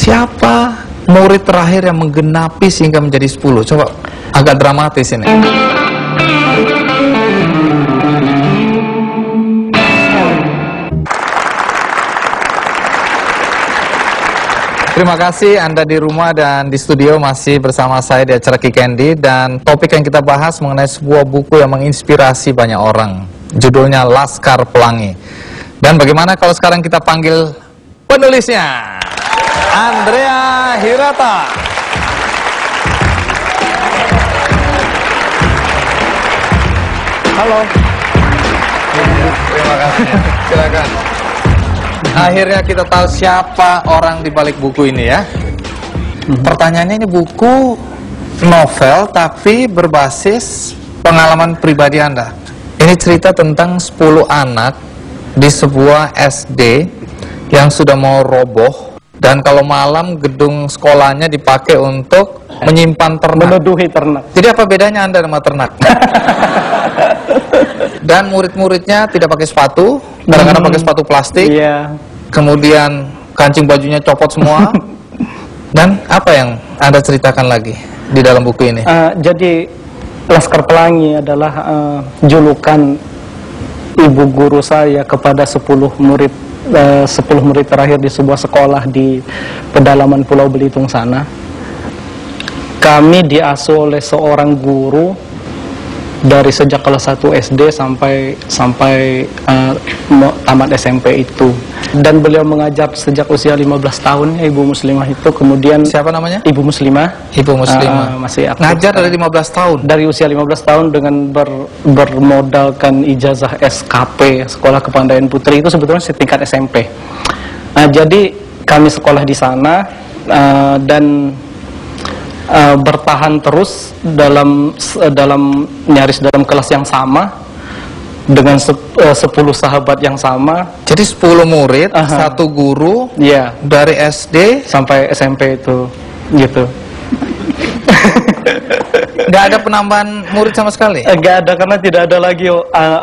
siapa murid terakhir yang menggenapi sehingga menjadi 10? Coba, agak dramatis ini. Terima kasih Anda di rumah dan di studio masih bersama saya di acara Kikendi, dan topik yang kita bahas mengenai sebuah buku yang menginspirasi banyak orang. Judulnya Laskar Pelangi. Dan bagaimana kalau sekarang kita panggil penulisnya, Andrea Hirata. Halo. Terima kasih. Silakan. Akhirnya kita tahu siapa orang di balik buku ini ya. Pertanyaannya, ini buku novel tapi berbasis pengalaman pribadi Anda. Ini cerita tentang 10 anak di sebuah SD yang sudah mau roboh, dan kalau malam gedung sekolahnya dipakai untuk menyimpan ternak. Menuduhi ternak. Jadi apa bedanya Anda sama ternak? Dan murid-muridnya tidak pakai sepatu, kadang-kadang pakai sepatu plastik. Iya. Kemudian kancing bajunya copot semua. Dan apa yang Anda ceritakan lagi di dalam buku ini? Jadi Laskar Pelangi adalah julukan ibu guru saya kepada 10 murid terakhir di sebuah sekolah di pedalaman Pulau Belitung sana. Kami diasuh oleh seorang guru dari sejak kelas 1 SD sampai tamat SMP itu. Dan beliau mengajar sejak usia 15 tahun, Ibu Muslimah itu. Kemudian Siapa namanya? Ibu Muslimah. Ibu Muslimah. Masih aktif. Ngajar dari 15 tahun. Dari usia 15 tahun dengan bermodalkan ijazah SKP, Sekolah Kepandaian Putri, itu sebetulnya setingkat SMP. Jadi kami sekolah di sana dan bertahan terus dalam nyaris dalam kelas yang sama dengan 10 sahabat yang sama. Jadi 10 murid, satu guru, ya, dari SD sampai SMP itu gitu. Nggak ada penambahan murid sama sekali? Nggak ada, karena tidak ada lagi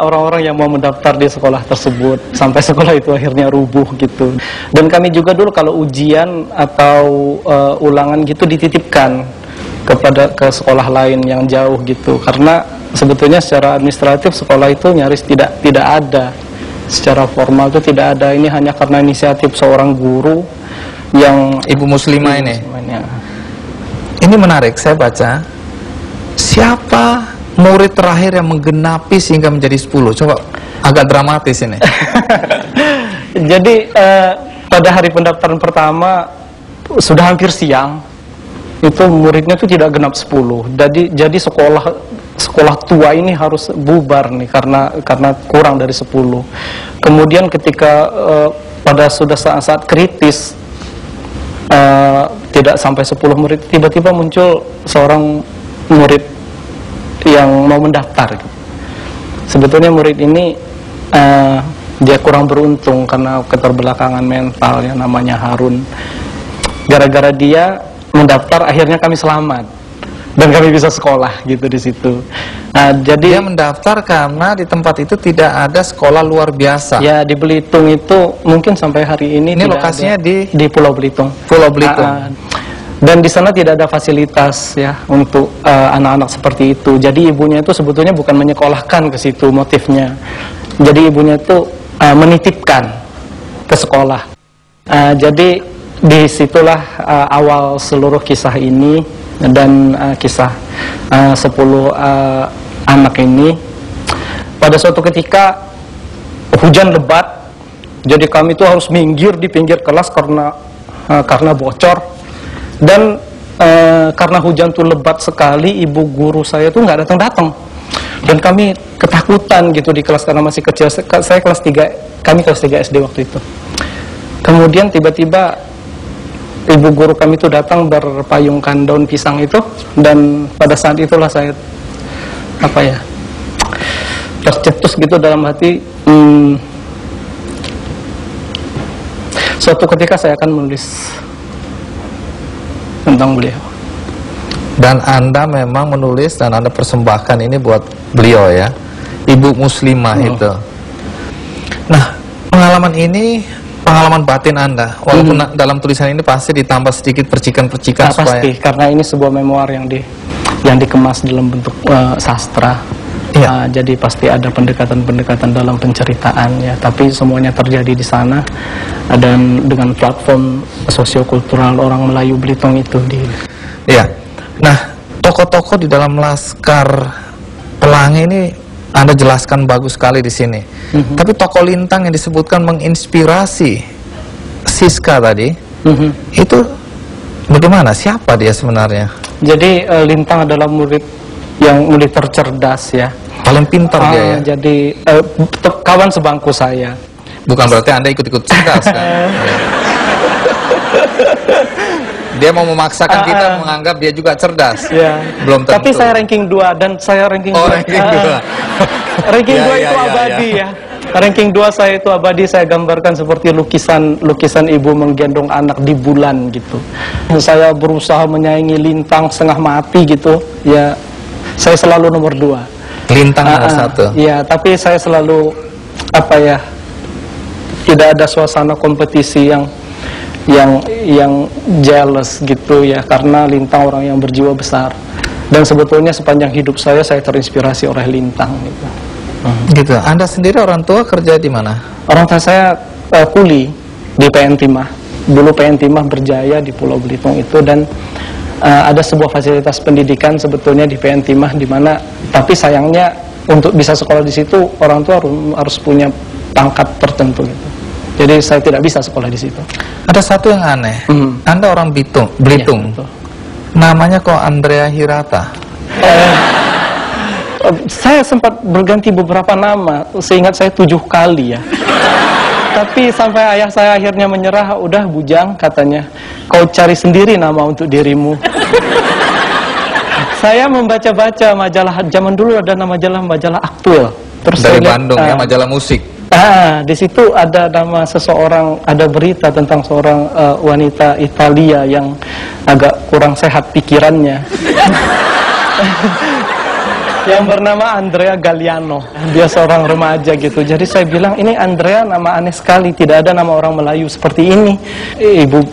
orang-orang yang mau mendaftar di sekolah tersebut. Sampai sekolah itu akhirnya rubuh gitu. Dan kami juga dulu kalau ujian atau ulangan gitu dititipkan ke sekolah lain yang jauh gitu. Karena sebetulnya secara administratif sekolah itu nyaris tidak ada. Secara formal itu tidak ada. Ini hanya karena inisiatif seorang guru yang Ibu Muslimah ini. Ya. Ini menarik, saya baca. Siapa murid terakhir yang menggenapi sehingga menjadi 10? Coba, agak dramatis ini. Jadi pada hari pendaftaran pertama sudah hampir siang, itu muridnya itu tidak genap 10. Jadi sekolah tua ini harus bubar nih karena kurang dari 10. Kemudian ketika pada sudah saat kritis, tidak sampai 10 murid, tiba-tiba muncul seorang murid yang mau mendaftar. Sebetulnya murid ini dia kurang beruntung karena keterbelakangan mental, yang namanya Harun. Gara-gara dia mendaftar, akhirnya kami selamat dan kami bisa sekolah gitu di situ. Nah, jadi dia mendaftar karena di tempat itu tidak ada sekolah luar biasa. Ya, di Belitung itu mungkin sampai hari ini. Ini lokasinya di Pulau Belitung. Pulau Belitung. Dan di sana tidak ada fasilitas ya untuk anak-anak seperti itu. Jadi ibunya itu sebetulnya bukan menyekolahkan ke situ motifnya. Jadi ibunya itu menitipkan ke sekolah. Jadi disitulah awal seluruh kisah ini dan kisah 10 anak ini. Pada suatu ketika hujan lebat, jadi kami itu harus minggir di pinggir kelas karena bocor. Dan karena hujan itu lebat sekali, ibu guru saya itu nggak datang-datang. Dan kami ketakutan gitu di kelas karena masih kecil. Saya kelas 3, kami kelas 3 SD waktu itu. Kemudian tiba-tiba ibu guru kami itu datang berpayungkan daun pisang itu, dan pada saat itulah saya tercetus gitu dalam hati, suatu ketika saya akan menulis tentang beliau. Dan Anda memang menulis dan Anda persembahkan ini buat beliau ya, Ibu Muslimah itu. Nah, pengalaman ini pengalaman batin Anda, walaupun dalam tulisan ini pasti ditambah sedikit percikan-percikan supaya... Pasti, karena ini sebuah memoir yang dikemas dalam bentuk sastra. Iya. Jadi pasti ada pendekatan-pendekatan dalam penceritaan ya, tapi semuanya terjadi di sana, dan dengan platform sosiokultural orang Melayu Belitung itu di. Iya. Nah, tokoh-tokoh di dalam Laskar Pelangi ini Anda jelaskan bagus sekali di sini. Tapi tokoh Lintang yang disebutkan menginspirasi Siska tadi, itu bagaimana? Siapa dia sebenarnya? Jadi Lintang adalah murid tercerdas ya. Paling pintar dia ya. Jadi kawan sebangku saya. Bukan berarti Anda ikut-ikut cerdas kan? Dia mau memaksakan kita menganggap dia juga cerdas. Ya. Belum tentu. Tapi saya ranking 2 dan saya ranking 2. Ranking 2. Ranking 2 itu abadi ya. Ranking 2 saya itu abadi, saya gambarkan seperti lukisan ibu menggendong anak di bulan gitu. Saya berusaha menyaingi Lintang setengah mati gitu. Ya, saya selalu nomor 2. Lintang nomor 1. Iya, tapi saya selalu tidak ada suasana kompetisi yang jealous gitu ya, karena Lintang orang yang berjiwa besar, dan sebetulnya sepanjang hidup saya terinspirasi oleh Lintang gitu. Gitu. Anda sendiri orang tua kerja di mana? Orang tua saya kuli di PN Timah. Dulu PN Timah berjaya di Pulau Belitung itu, dan ada sebuah fasilitas pendidikan sebetulnya di PN Timah di mana, tapi sayangnya untuk bisa sekolah di situ orang tua harus punya pangkat tertentu gitu. Jadi saya tidak bisa sekolah di situ. Ada satu yang aneh. Anda orang Belitung. Ya, namanya kok Andrea Hirata? Saya sempat berganti beberapa nama. Seingat saya 7 kali ya. Tapi sampai ayah saya akhirnya menyerah. Udah bujang katanya, kau cari sendiri nama untuk dirimu. Saya membaca-baca majalah zaman dulu, ada majalah Aktual. Terus dari saya Bandung ya, majalah musik. Di situ ada nama seseorang, ada berita tentang seorang wanita Italia yang agak kurang sehat pikirannya. Yang bernama Andrea Galliano. Dia seorang remaja gitu. Jadi saya bilang, ini Andrea nama aneh sekali, tidak ada nama orang Melayu seperti ini.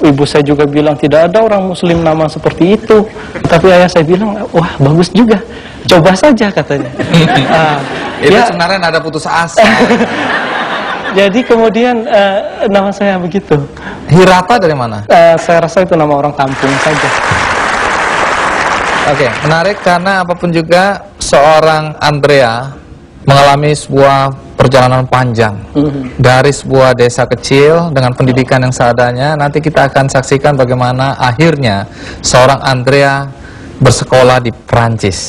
Ibu saya juga bilang tidak ada orang Muslim nama seperti itu. Tapi ayah saya bilang, wah bagus juga, coba saja katanya. Itu sebenarnya ada putus asa. Jadi kemudian nama saya begitu. Hirata dari mana? Saya rasa itu nama orang kampung saja. Oke, menarik karena apapun juga seorang Andrea mengalami sebuah perjalanan panjang dari sebuah desa kecil dengan pendidikan yang seadanya. Nanti kita akan saksikan bagaimana akhirnya seorang Andrea bersekolah di Prancis.